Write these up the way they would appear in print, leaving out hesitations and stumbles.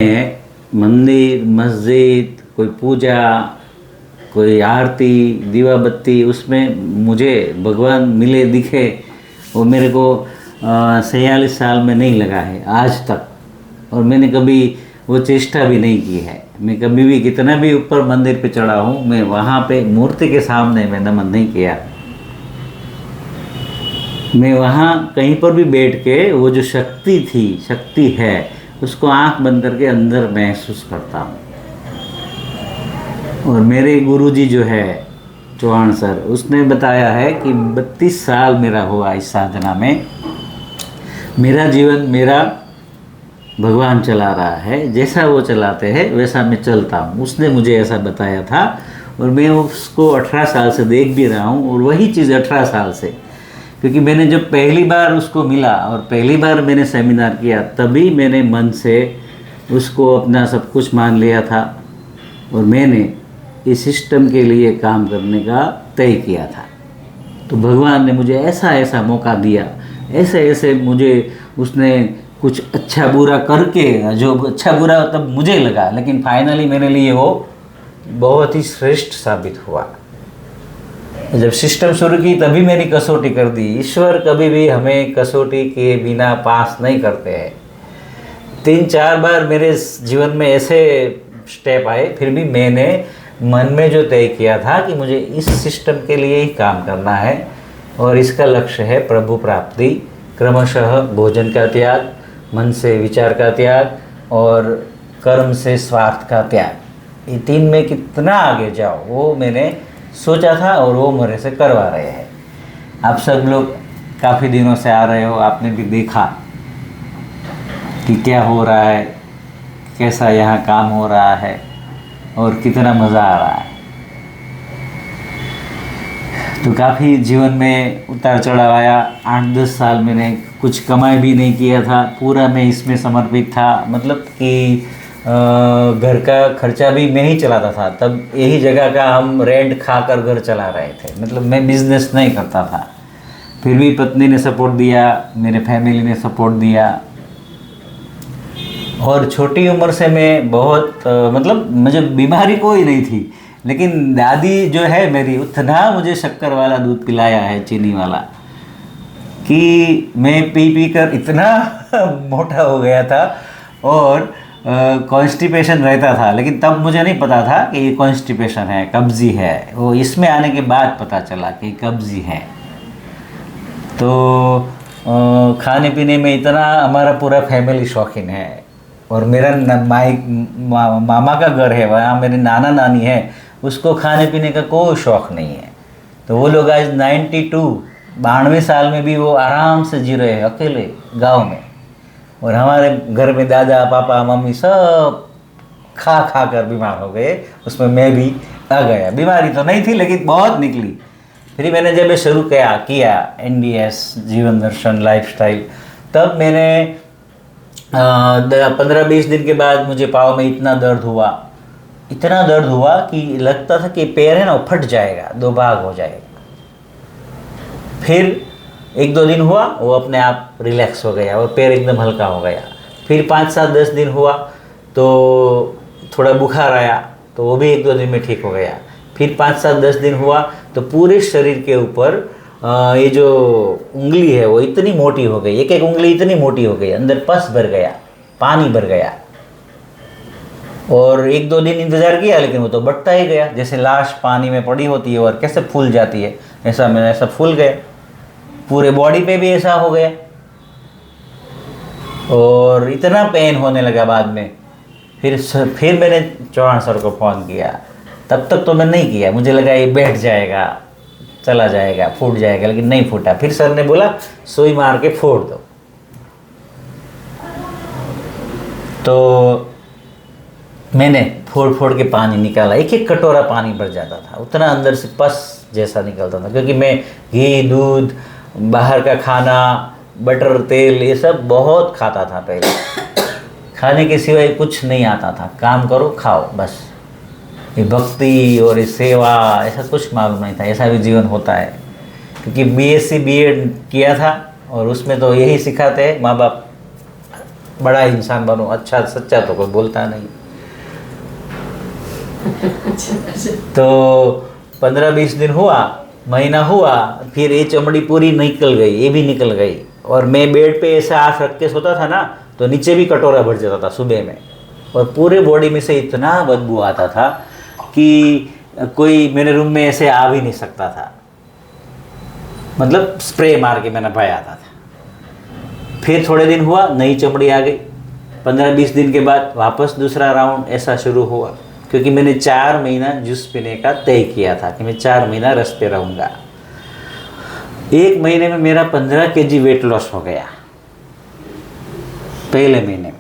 मंदिर, मस्जिद, कोई पूजा, कोई आरती, दीवा बत्ती, उसमें मुझे भगवान मिले दिखे वो मेरे को 46 साल में नहीं लगा है आज तक। और मैंने कभी वो चेष्टा भी नहीं की है। मैं कभी भी कितना भी ऊपर मंदिर पे चढ़ा हूँ, मैं वहाँ पे मूर्ति के सामने मैं नमन नहीं किया। मैं वहाँ कहीं पर भी बैठ के वो जो शक्ति है उसको आंख बंद करके अंदर महसूस करता हूँ। और मेरे गुरुजी जो है चौहान सर, उसने बताया है कि 32 साल मेरा हुआ इस साधना में। मेरा जीवन मेरा भगवान चला रहा है, जैसा वो चलाते हैं वैसा मैं चलता हूँ। उसने मुझे ऐसा बताया था और मैं उसको 18 साल से देख भी रहा हूँ। और वही चीज़ 18 साल से, क्योंकि मैंने जब पहली बार उसको मिला और पहली बार मैंने सेमिनार किया, तभी मैंने मन से उसको अपना सब कुछ मान लिया था और मैंने इस सिस्टम के लिए काम करने का तय किया था। तो भगवान ने मुझे ऐसा ऐसा मौका दिया, ऐसे ऐसे मुझे उसने कुछ अच्छा बुरा करके, जो अच्छा बुरा तब मुझे लगा, लेकिन फाइनली मेरे लिए वो बहुत ही श्रेष्ठ साबित हुआ। जब सिस्टम शुरू की तभी मेरी कसौटी कर दी। ईश्वर कभी भी हमें कसौटी के बिना पास नहीं करते हैं। 3-4 बार मेरे जीवन में ऐसे स्टेप आए, फिर भी मैंने मन में जो तय किया था कि मुझे इस सिस्टम के लिए ही काम करना है और इसका लक्ष्य है प्रभु प्राप्ति, क्रमशः भोजन का त्याग, मन से विचार का त्याग और कर्म से स्वार्थ का त्याग। ये 3 में कितना आगे जाओ वो मैंने सोचा था और वो मेरे से करवा रहे हैं। आप सब लोग काफ़ी दिनों से आ रहे हो, आपने भी देखा कि क्या हो रहा है, कैसा यहाँ काम हो रहा है और कितना मज़ा आ रहा है। तो काफ़ी जीवन में उतार चढ़ाव आया। 8-10 साल मैंने कुछ कमाई भी नहीं किया था, पूरा मैं इसमें समर्पित था। मतलब कि घर का खर्चा भी मैं ही चलाता था। तब यही जगह का हम रेंट खाकर घर चला रहे थे, मतलब मैं बिज़नेस नहीं करता था। फिर भी पत्नी ने सपोर्ट दिया, मेरे फैमिली ने सपोर्ट दिया। और छोटी उम्र से मैं बहुत मतलब मुझे बीमारी कोई नहीं थी, लेकिन दादी जो है मेरी, उतना मुझे शक्कर वाला दूध पिलाया है, चीनी वाला, कि मैं पी पी कर इतना मोटा हो गया था और कॉन्स्टिपेशन रहता था। लेकिन तब मुझे नहीं पता था कि ये कॉन्स्टिपेशन है, कब्जी है। वो इसमें आने के बाद पता चला कि कब्जी है। तो खाने पीने में इतना हमारा पूरा फैमिली शौकीन है। और मेरा मामा का घर है, वहाँ मेरे नाना नानी है, उसको खाने पीने का कोई शौक़ नहीं है। तो वो लोग आज 92 साल में भी वो आराम से जी रहे हैं अकेले गांव में। और हमारे घर में दादा पापा मम्मी सब खा खा कर बीमार हो गए, उसमें मैं भी आ गया। बीमारी तो नहीं थी लेकिन बहुत निकली। फिर मैंने जब शुरू किया NDS जीवन दर्शन लाइफस्टाइल, तब मैंने 15-20 दिन के बाद मुझे पाँव में इतना दर्द हुआ कि लगता था कि पैर है ना फट जाएगा, 2 भाग हो जाएगा। फिर 1-2 दिन हुआ, वो अपने आप रिलैक्स हो गया और पैर एकदम हल्का हो गया। फिर 5-7-10 दिन हुआ तो थोड़ा बुखार आया, तो वो भी 1-2 दिन में ठीक हो गया। फिर 5-7-10 दिन हुआ तो पूरे शरीर के ऊपर ये जो उंगली है वो इतनी मोटी हो गई, एक उंगली इतनी मोटी हो गई, अंदर पस भर गया, पानी भर गया। और 1-2 दिन इंतज़ार किया, लेकिन वो तो बढ़ता ही गया, जैसे लाश पानी में पड़ी होती है और कैसे फूल जाती है, ऐसा फूल गया। पूरे बॉडी पे भी ऐसा हो गया और इतना पेन होने लगा बाद में। फिर मैंने चौहान सर को फ़ोन किया। तब तक तो मैं नहीं किया, मुझे लगा ये बैठ जाएगा, चला जाएगा, फूट जाएगा, लेकिन नहीं फूटा। फिर सर ने बोला सुई मार के फोड़ दो। तो मैंने फोड़ के पानी निकाला, 1-1 कटोरा पानी भर जाता था, उतना अंदर से पस जैसा निकलता था। क्योंकि मैं घी, दूध, बाहर का खाना, बटर, तेल, ये सब बहुत खाता था पहले। खाने के सिवाय कुछ नहीं आता था, काम करो खाओ बस। ये भक्ति और ये सेवा ऐसा कुछ मालूम नहीं था, ऐसा भी जीवन होता है। क्योंकि BSc BEd किया था और उसमें तो यही सिखाते हैं माँ बाप। बड़ा इंसान बनूं, अच्छा सच्चा तो कोई बोलता नहीं। तो 15-20 दिन हुआ, महीना हुआ, फिर ये चमड़ी पूरी निकल गई, ये भी निकल गई। और मैं बेड पे ऐसा आँख रख के सोता था ना, तो नीचे भी कटोरा भर जाता था सुबह में, और पूरे बॉडी में से इतना बदबू आता था कि कोई मेरे रूम में ऐसे आ भी नहीं सकता था, मतलब स्प्रे मार के मैंने भय आता था। फिर थोड़े दिन हुआ, नई चमड़ी आ गई। 15-20 दिन के बाद वापस दूसरा राउंड ऐसा शुरू हुआ, क्योंकि मैंने 4 महीना जूस पीने का तय किया था कि मैं 4 महीना रस्ते रहूँगा। 1 महीने में मेरा 15 kg वेट लॉस हो गया, पहले महीने में।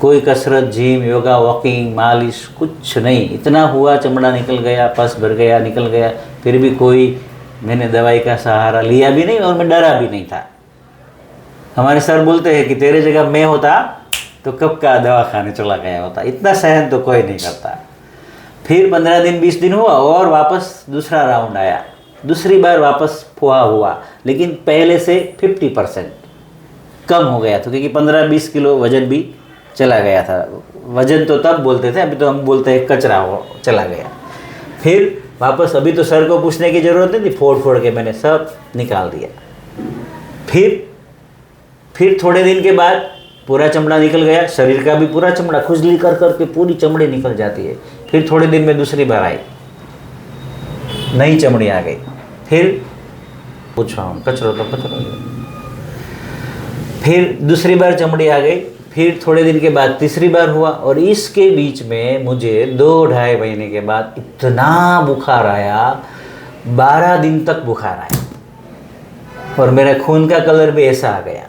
कोई कसरत, जिम, योगा, वॉकिंग, मालिश कुछ नहीं, इतना हुआ चमड़ा निकल गया, पस भर गया, निकल गया। फिर भी कोई मैंने दवाई का सहारा लिया भी नहीं और मैं डरा भी नहीं था। हमारे सर बोलते हैं कि तेरे जगह मैं होता तो कब का दवा खाने चला गया होता, इतना सहन तो कोई नहीं करता। फिर 15 दिन 20 दिन हुआ और वापस दूसरा राउंड आया, दूसरी बार वापस फुआ हुआ, लेकिन पहले से 50% कम हो गया था, क्योंकि 15-20 किलो वजन भी चला गया था। वजन तो तब बोलते थे, अभी तो हम बोलते हैं कचरा हो चला गया। फिर वापस, अभी तो सर को पूछने की ज़रूरत नहीं थी, फोड़ के मैंने सब निकाल दिया। फिर थोड़े दिन के बाद पूरा चमड़ा निकल गया, शरीर का भी पूरा चमड़ा, खुजली कर के पूरी चमड़ी निकल जाती है। फिर थोड़े दिन में दूसरी बार आई, नई चमड़ी आ गई। फिर पूछा हम, कचरा तो कचरा। फिर दूसरी बार चमड़ी आ गई। फिर थोड़े दिन के बाद तीसरी बार हुआ, और इसके बीच में मुझे 2-2.5 महीने के बाद इतना बुखार आया, 12 दिन तक बुखार आया, और मेरा खून का कलर भी ऐसा आ गया,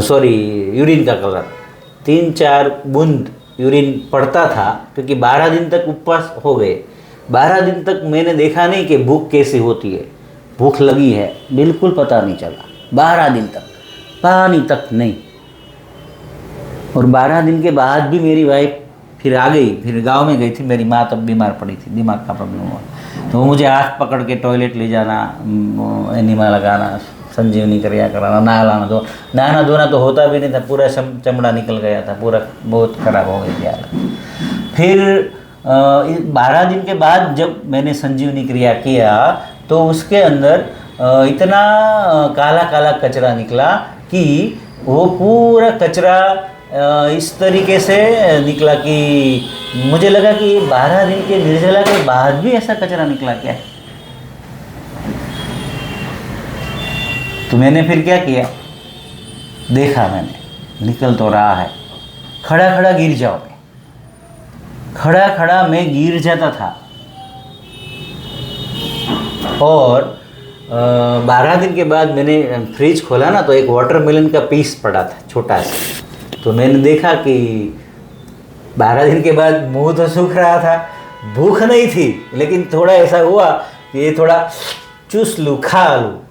सॉरी यूरिन का कलर, 3-4 बूंद यूरिन पड़ता था, क्योंकि 12 दिन तक उपवास हो गए। 12 दिन तक मैंने देखा नहीं कि भूख कैसी होती है, भूख लगी है बिल्कुल पता नहीं चला। 12 दिन तक पानी तक नहीं। और 12 दिन के बाद भी मेरी वाइफ फिर आ गई, फिर गांव में गई थी, मेरी माँ तब बीमार पड़ी थी, दिमाग का प्रॉब्लम हुआ, तो वो मुझे हाथ पकड़ के टॉयलेट ले जाना, एनिमा लगाना, संजीवनी क्रिया कराना, नहलाना, तो नहाना धोना तो होता भी नहीं था, पूरा चमड़ा निकल गया था, पूरा बहुत खराब हो गई थी हालत। फिर 12 दिन के बाद जब मैंने संजीवनी क्रिया किया, तो उसके अंदर इतना काला काला कचरा निकला कि वो पूरा कचरा इस तरीके से निकला कि मुझे लगा कि 12 दिन के निर्जला के बाद भी ऐसा कचरा निकला क्या है। तो मैंने फिर क्या किया, देखा मैंने निकल तो रहा है, खड़ा खड़ा गिर जाओ, खड़ा खड़ा मैं गिर जाता था। और 12 दिन के बाद मैंने फ्रिज खोला ना, तो एक वाटरमेलन का पीस पड़ा था छोटा सा, तो मैंने देखा कि 12 दिन के बाद मुंह तो सूख रहा था, भूख नहीं थी, लेकिन थोड़ा ऐसा हुआ कि ये थोड़ा चूस लूँ, खा लूँ।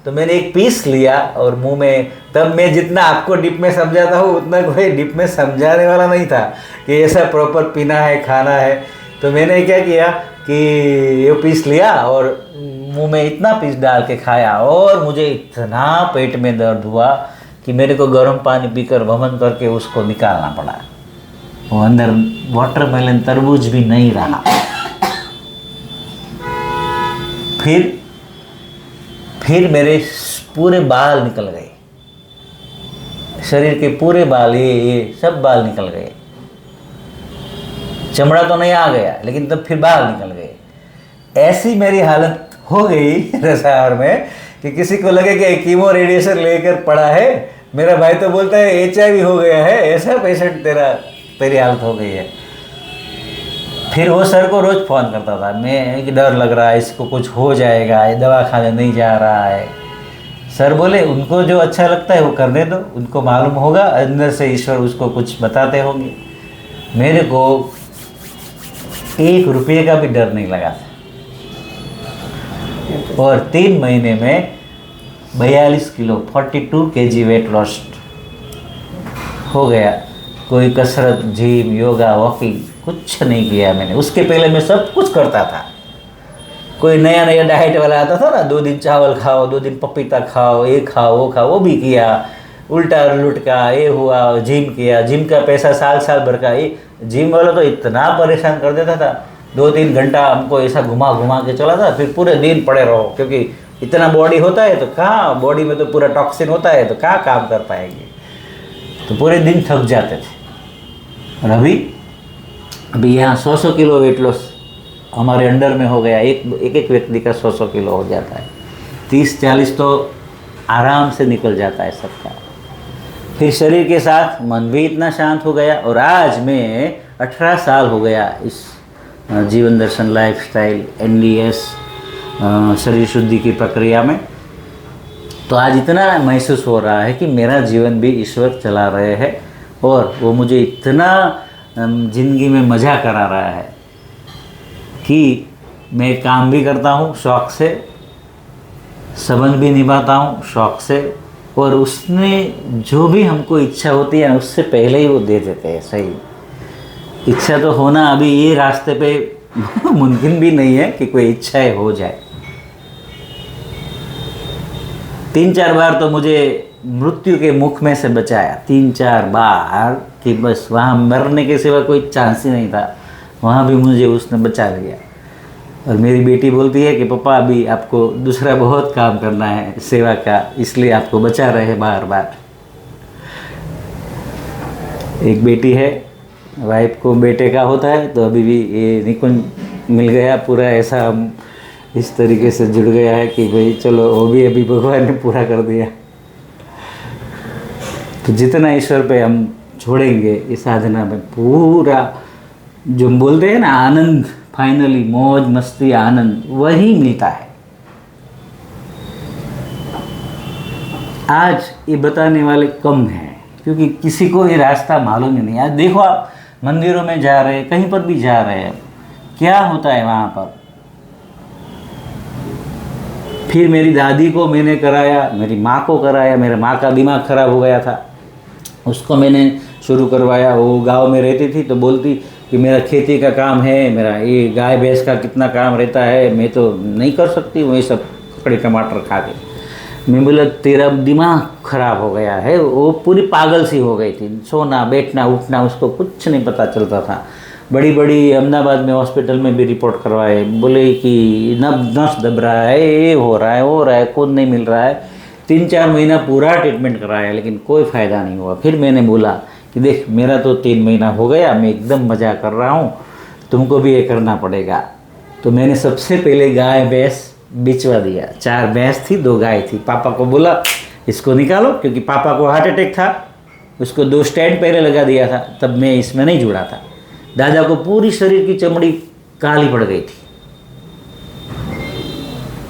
तो मैंने एक पीस लिया और मुंह में, तब मैं जितना आपको डिप में समझाता हूँ उतना कोई डिप में समझाने वाला नहीं था कि ऐसा प्रॉपर पीना है, खाना है। तो मैंने क्या किया कि ये पीस लिया और मुंह में इतना पीस डाल के खाया, और मुझे इतना पेट में दर्द हुआ कि मेरे को गर्म पानी पीकर वमन करके उसको निकालना पड़ा। वो अंदर वाटरमेलन तरबूज भी नहीं रहा। फिर मेरे पूरे बाल निकल गए, शरीर के पूरे बाल, ये सब बाल निकल गए। चमड़ा तो नहीं आ गया, लेकिन तब फिर बाल निकल गए। ऐसी मेरी हालत हो गई रसायन में कि किसी को लगे कि कीमो रेडिएशन लेकर पड़ा है, मेरा भाई तो बोलता है HIV हो गया है, ऐसा पेशेंट तेरी हालत हो गई है। फिर वो सर को रोज़ फ़ोन करता था, मैं कि डर लग रहा है, इसको कुछ हो जाएगा, ये दवा खाने नहीं जा रहा है। सर बोले उनको जो अच्छा लगता है वो करने दो, उनको मालूम होगा अंदर से ईश्वर उसको कुछ बताते होंगे। मेरे को 1 रुपये का भी डर नहीं लगा था, और 3 महीने में 42 किलो 42 kg वेट लॉस हो गया। कोई कसरत, जिम, योगा, वॉकिंग कुछ नहीं किया मैंने। उसके पहले मैं सब कुछ करता था। कोई नया नया डाइट वाला आता था ना, 2 दिन चावल खाओ, 2 दिन पपीता खाओ, ये खाओ, वो खाओ, वो भी किया। उल्टा लुटका, ये हुआ, जिम किया, जिम का पैसा साल साल भर का। ये जिम वाला तो इतना परेशान कर देता था, 2-3 घंटा हमको ऐसा घुमा घुमा के चला था, फिर पूरे दिन पड़े रहो, क्योंकि इतना बॉडी होता है तो कहाँ, बॉडी में तो पूरा टॉक्सिन होता है तो कहाँ काम कर पाएंगे, तो पूरे दिन थक जाते थे। और अभी यहाँ 100 किलो वेट लॉस हमारे अंडर में हो गया, एक व्यक्ति का 100 किलो हो जाता है, 30-40 तो आराम से निकल जाता है सबका। फिर शरीर के साथ मन भी इतना शांत हो गया, और आज मैं 18 साल हो गया इस जीवन दर्शन लाइफस्टाइल NDS शरीर शुद्धि की प्रक्रिया में। तो आज इतना महसूस हो रहा है कि मेरा जीवन भी ईश्वर चला रहे हैं, और वो मुझे इतना ज़िंदगी में मज़ा करा रहा है कि मैं काम भी करता हूँ शौक़ से, संबंध भी निभाता हूँ शौक़ से, और उसने जो भी हमको इच्छा होती है उससे पहले ही वो दे देते हैं। सही इच्छा तो होना अभी ये रास्ते पे मुमकिन भी नहीं है कि कोई इच्छाएं हो जाए। 3-4 बार तो मुझे मृत्यु के मुख में से बचाया, 3-4 बार, कि बस वहाँ मरने के सिवा कोई चांस ही नहीं था, वहाँ भी मुझे उसने बचा लिया। और मेरी बेटी बोलती है कि पापा अभी आपको दूसरा बहुत काम करना है सेवा का, इसलिए आपको बचा रहे हैं बार बार। एक बेटी है, वाइफ को बेटे का होता है, तो अभी भी ये निकुंज मिल गया पूरा, ऐसा हम इस तरीके से जुड़ गया है कि भाई चलो वो भी अभी भगवान ने पूरा कर दिया। तो जितना ईश्वर पे हम छोड़ेंगे इस साधना में, पूरा जो हम बोलते हैं ना आनंद, फाइनली मौज मस्ती आनंद वही मिलता है। आज ये बताने वाले कम हैं, क्योंकि किसी को ये रास्ता मालूम ही नहीं। आज देखो आप मंदिरों में जा रहे हैं, कहीं पर भी जा रहे हैं, क्या होता है वहाँ पर। फिर मेरी दादी को मैंने कराया, मेरी माँ को कराया, मेरे माँ का दिमाग खराब हो गया था, उसको मैंने शुरू करवाया। वो गांव में रहती थी तो बोलती कि मेरा खेती का काम है, मेरा ये गाय भैंस का कितना काम रहता है, मैं तो नहीं कर सकती वही सब ककड़ी टमाटर खा के। मैं बोला तेरा दिमाग खराब हो गया है। वो पूरी पागल सी हो गई थी, सोना बैठना उठना उसको कुछ नहीं पता चलता था। बड़ी बड़ी अहमदाबाद में हॉस्पिटल में भी रिपोर्ट करवाए, बोले कि नस दब रहा है, ये हो रहा है, खून नहीं मिल रहा है। 3-4 महीना पूरा ट्रीटमेंट कराया, लेकिन कोई फ़ायदा नहीं हुआ। फिर मैंने बोला कि देख मेरा तो 3 महीना हो गया, मैं एकदम मज़ा कर रहा हूँ, तुमको भी ये करना पड़ेगा। तो मैंने सबसे पहले गाय भैंस बिचवा दिया। 4 भैंस थी, 2 गाय थी। पापा को बोला इसको निकालो, क्योंकि पापा को हार्ट अटैक था, उसको 2 स्टेंट पहले लगा दिया था, तब मैं इसमें नहीं जुड़ा था। दादा को पूरी शरीर की चमड़ी काली पड़ गई थी,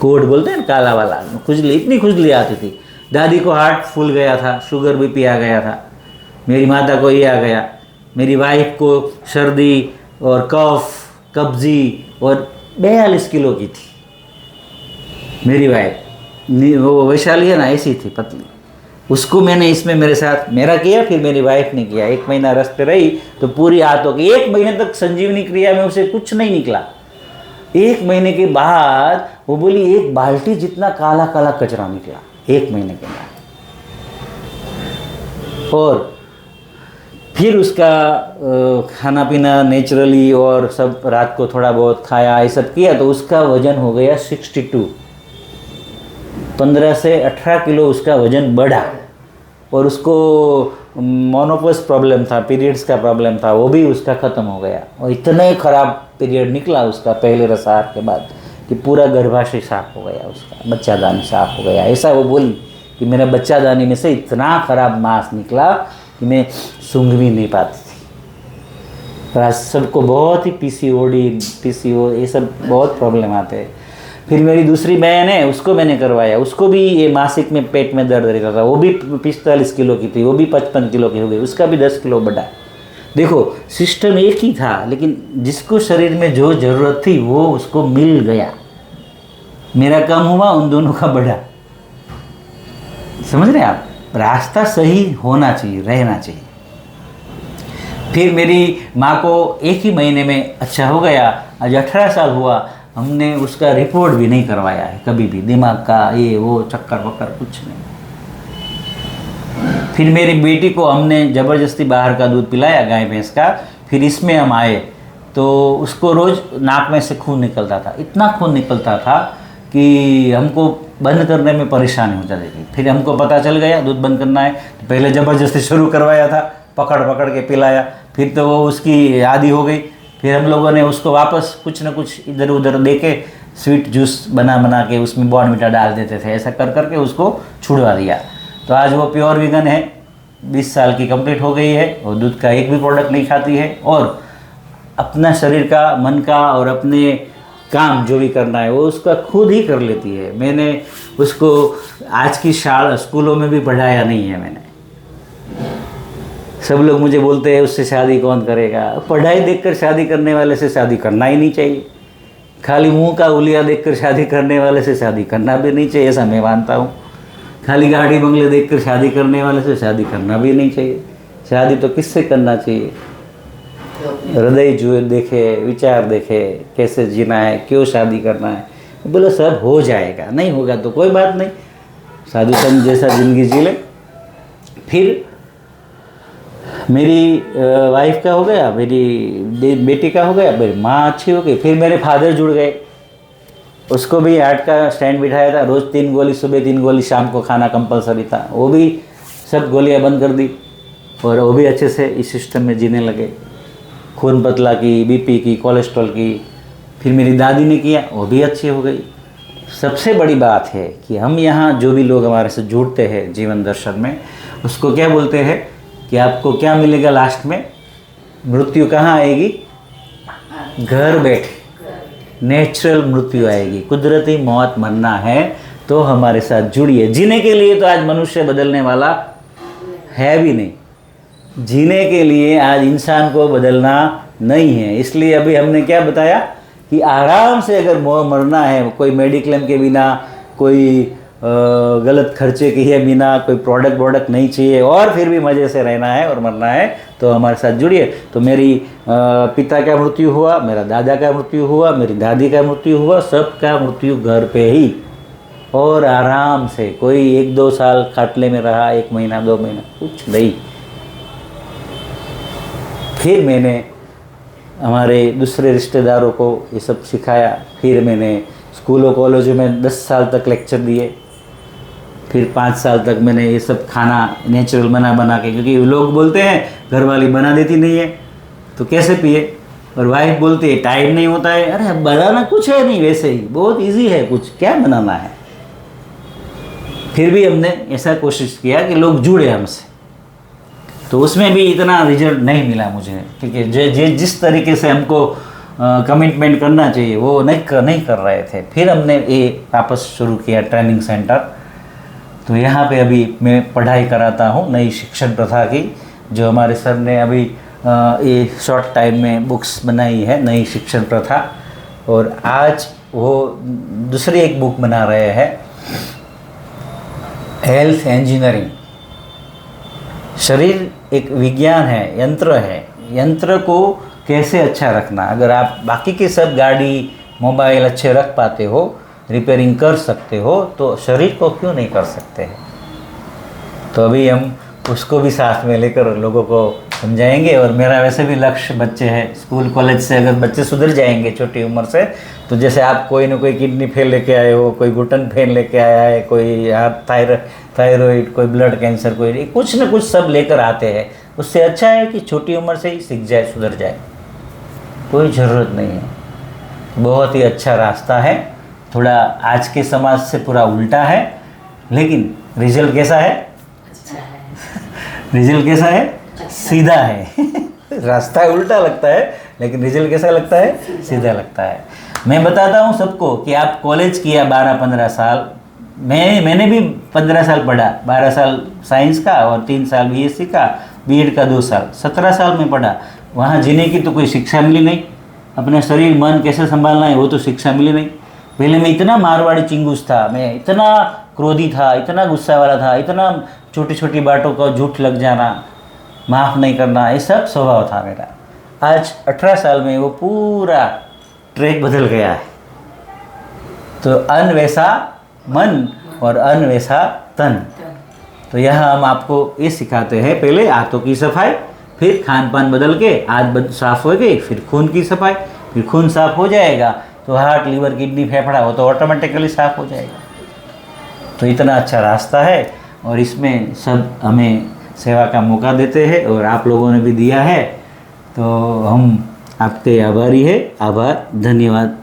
कोट बोलते हैं ना काला वाला, खुजली, इतनी खुजली आती थी। दादी को हार्ट फूल गया था, शुगर बीपी आ गया था, मेरी माता को ये आ गया, मेरी वाइफ को सर्दी और कफ कब्जी और 42 किलो की थी मेरी वाइफ। वो वैशाली है ना, ऐसी थी पतली। उसको मैंने इसमें मेरे साथ मेरा किया, फिर मेरी वाइफ ने किया। 1 महीना रास्ते रही तो पूरी आंतों की 1 महीने तक संजीवनी क्रिया में उसे कुछ नहीं निकला। 1 महीने के बाद वो बोली 1 बाल्टी जितना काला काला कचरा निकला 1 महीने के बाद। और फिर उसका खाना पीना नेचुरली और सब रात को थोड़ा बहुत खाया, ये सब किया, तो उसका वजन हो गया 62। 15 से 18 किलो उसका वजन बढ़ा। और उसको मोनोपॉज प्रॉब्लम था, पीरियड्स का प्रॉब्लम था, वो भी उसका ख़त्म हो गया। और इतना ही ख़राब पीरियड निकला उसका पहले रसार के बाद कि पूरा गर्भाशय साफ हो गया, उसका बच्चादानी साफ हो गया। ऐसा वो बोली कि मेरा बच्चादानी में से इतना ख़राब मांस निकला कि मैं सूंघ भी नहीं पाती थी। और सबको बहुत ही PCO ये सब बहुत प्रॉब्लम आते हैं। फिर मेरी दूसरी बहन है, उसको मैंने करवाया, उसको भी ये मासिक में पेट में दर्द रहता था, वो भी 45 किलो की थी, वो भी 55 किलो की हो गई, उसका भी 10 किलो बढ़ा। देखो सिस्टम एक ही था, लेकिन जिसको शरीर में जो ज़रूरत थी वो उसको मिल गया। मेरा कम हुआ, उन दोनों का बढ़ा। समझ रहे हैं आप, रास्ता सही होना चाहिए, रहना चाहिए। फिर मेरी माँ को 1 ही महीने में अच्छा हो गया। आज 18 साल हुआ, हमने उसका रिपोर्ट भी नहीं करवाया है कभी भी, दिमाग का ये वो चक्कर वक्कर कुछ नहीं। फिर मेरी बेटी को हमने ज़बरदस्ती बाहर का दूध पिलाया, गाय भैंस का। फिर इसमें हम आए तो उसको रोज़ नाक में से खून निकलता था, इतना खून निकलता था कि हमको बंद करने में परेशानी हो जाती थी। फिर हमको पता चल गया दूध बंद करना है, तो पहले ज़बरदस्ती शुरू करवाया था, पकड़ पकड़ के पिलाया। फिर तो वो उसकी आदी हो गई। फिर हम लोगों ने उसको वापस कुछ न कुछ इधर उधर दे के स्वीट जूस बना के उसमें बॉर्नविटा डाल देते थे। ऐसा कर करके उसको छुड़वा दिया। तो आज वो प्योर वीगन है, 20 साल की कंप्लीट हो गई है और दूध का एक भी प्रोडक्ट नहीं खाती है और अपना शरीर का, मन का और अपने काम जो भी करना है वो उसका खुद ही कर लेती है। मैंने उसको आज की स्कूलों में भी पढ़ाया नहीं है मैंने। सब लोग मुझे बोलते हैं उससे शादी कौन करेगा। पढ़ाई देखकर शादी करने वाले से शादी करना ही नहीं चाहिए। खाली मुंह का उलिया देखकर शादी करने वाले से शादी करना भी नहीं चाहिए, ऐसा मैं मानता हूँ। खाली गाड़ी बंगले देखकर शादी करने वाले से शादी करना भी नहीं चाहिए। शादी तो किससे करना चाहिए? हृदय जो देखे, विचार देखे, कैसे जीना है, क्यों शादी करना है। बोलो सब हो जाएगा, नहीं होगा तो कोई बात नहीं, साधु संत जैसा ज़िंदगी जी ले। फिर मेरी वाइफ का हो गया, मेरी बेटी का हो गया, मेरी माँ अच्छी हो गई। फिर मेरे फादर जुड़ गए, उसको भी हार्ट का स्टैंड बिठाया था। रोज़ 3 गोली सुबह, 3 गोली शाम को खाना कंपलसरी था। वो भी सब गोलियां बंद कर दी और वो भी अच्छे से इस सिस्टम में जीने लगे। खून पतला की, बीपी की, कोलेस्ट्रॉल की। फिर मेरी दादी ने किया, वो भी अच्छी हो गई। सबसे बड़ी बात है कि हम यहाँ जो भी लोग हमारे से जुड़ते हैं जीवन दर्शन में, उसको क्या बोलते हैं कि आपको क्या मिलेगा लास्ट में? मृत्यु कहाँ आएगी? घर बैठे नेचुरल मृत्यु आएगी। कुदरती मौत मरना है तो हमारे साथ जुड़िए। जीने के लिए तो आज मनुष्य बदलने वाला है भी नहीं, जीने के लिए आज इंसान को बदलना नहीं है। इसलिए अभी हमने क्या बताया कि आराम से अगर मरना है, कोई मेडिक्लेम के बिना, कोई गलत खर्चे किए बिना, कोई प्रोडक्ट नहीं चाहिए और फिर भी मज़े से रहना है और मरना है तो हमारे साथ जुड़िए। तो मेरी पिता का मृत्यु हुआ, मेरा दादा का मृत्यु हुआ, मेरी दादी का मृत्यु हुआ, सबका मृत्यु घर पे ही और आराम से। कोई 1-2 साल खाटले में रहा, 1 महीना 2 महीना, कुछ नहीं। फिर मैंने हमारे दूसरे रिश्तेदारों को ये सब सिखाया। फिर मैंने स्कूलों कॉलेजों में 10 साल तक लेक्चर दिए। फिर 5 साल तक मैंने ये सब खाना नेचुरल बना के, क्योंकि लोग बोलते हैं घरवाली बना देती नहीं है तो कैसे पिए, और वाइफ बोलती है टाइम नहीं होता है। अरे बनाना कुछ है नहीं, वैसे ही बहुत इजी है, कुछ क्या बनाना है। फिर भी हमने ऐसा कोशिश किया कि लोग जुड़े हमसे, तो उसमें भी इतना रिजल्ट नहीं मिला मुझे, क्योंकि जिस तरीके से हमको कमिटमेंट करना चाहिए वो नहीं कर रहे थे। फिर हमने ये वापस शुरू किया ट्रेनिंग सेंटर। तो यहाँ पे अभी मैं पढ़ाई कराता हूँ नई शिक्षण प्रथा की, जो हमारे सर ने अभी ये शॉर्ट टाइम में बुक्स बनाई है, नई शिक्षण प्रथा। और आज वो दूसरी एक बुक बना रहे हैं, हेल्थ इंजीनियरिंग। शरीर एक विज्ञान है, यंत्र है, यंत्र को कैसे अच्छा रखना। अगर आप बाकी के सब गाड़ी, मोबाइल अच्छे रख पाते हो, रिपेयरिंग कर सकते हो, तो शरीर को क्यों नहीं कर सकते हैं। तो अभी हम उसको भी साथ में लेकर लोगों को समझाएंगे। और मेरा वैसे भी लक्ष्य बच्चे हैं, स्कूल कॉलेज से अगर बच्चे सुधर जाएंगे छोटी उम्र से, तो जैसे आप कोई ना कोई किडनी फेल लेके आए हो, कोई घुटन फेल लेके आया है, कोई हार्ट थायराइड, कोई ब्लड कैंसर, कोई कुछ न कुछ सब लेकर आते हैं। उससे अच्छा है कि छोटी उम्र से ही सीख जाए, सुधर जाए, कोई ज़रूरत नहीं है। बहुत ही अच्छा रास्ता है, थोड़ा आज के समाज से पूरा उल्टा है, लेकिन रिजल्ट कैसा है? अच्छा है। रिजल्ट कैसा है? सीधा है। रास्ता उल्टा लगता है लेकिन रिजल्ट कैसा लगता है? सीधा लगता है। मैं बताता हूँ सबको कि आप कॉलेज किया 12-15 साल, मैंने भी 15 साल पढ़ा, 12 साल साइंस का और 3 साल बीएससी का, बीएड का 2 साल, 17 साल में पढ़ा। वहाँ जीने की तो कोई शिक्षा मिली नहीं, अपना शरीर मन कैसे संभालना है वो तो शिक्षा मिली नहीं। पहले मैं इतना मारवाड़ी चिंगूस था, मैं इतना क्रोधी था, इतना गुस्सा वाला था, इतना छोटी छोटी बातों का झूठ लग जाना, माफ़ नहीं करना, ये सब स्वभाव था मेरा। आज 18 साल में वो पूरा ट्रैक बदल गया है। तो अन वैसा मन और अन वैसा तन, तो यहाँ हम आपको ये सिखाते हैं, पहले हाथों की सफाई, फिर खान पान बदल के हाथ साफ हो गए, फिर खून की सफाई, फिर खून साफ हो जाएगा तो हार्ट, लीवर, किडनी, फेफड़ा वो तो ऑटोमेटिकली साफ हो जाएगा। तो इतना अच्छा रास्ता है और इसमें सब हमें सेवा का मौका देते हैं और आप लोगों ने भी दिया है, तो हम आपके आभारी है। आभार, धन्यवाद।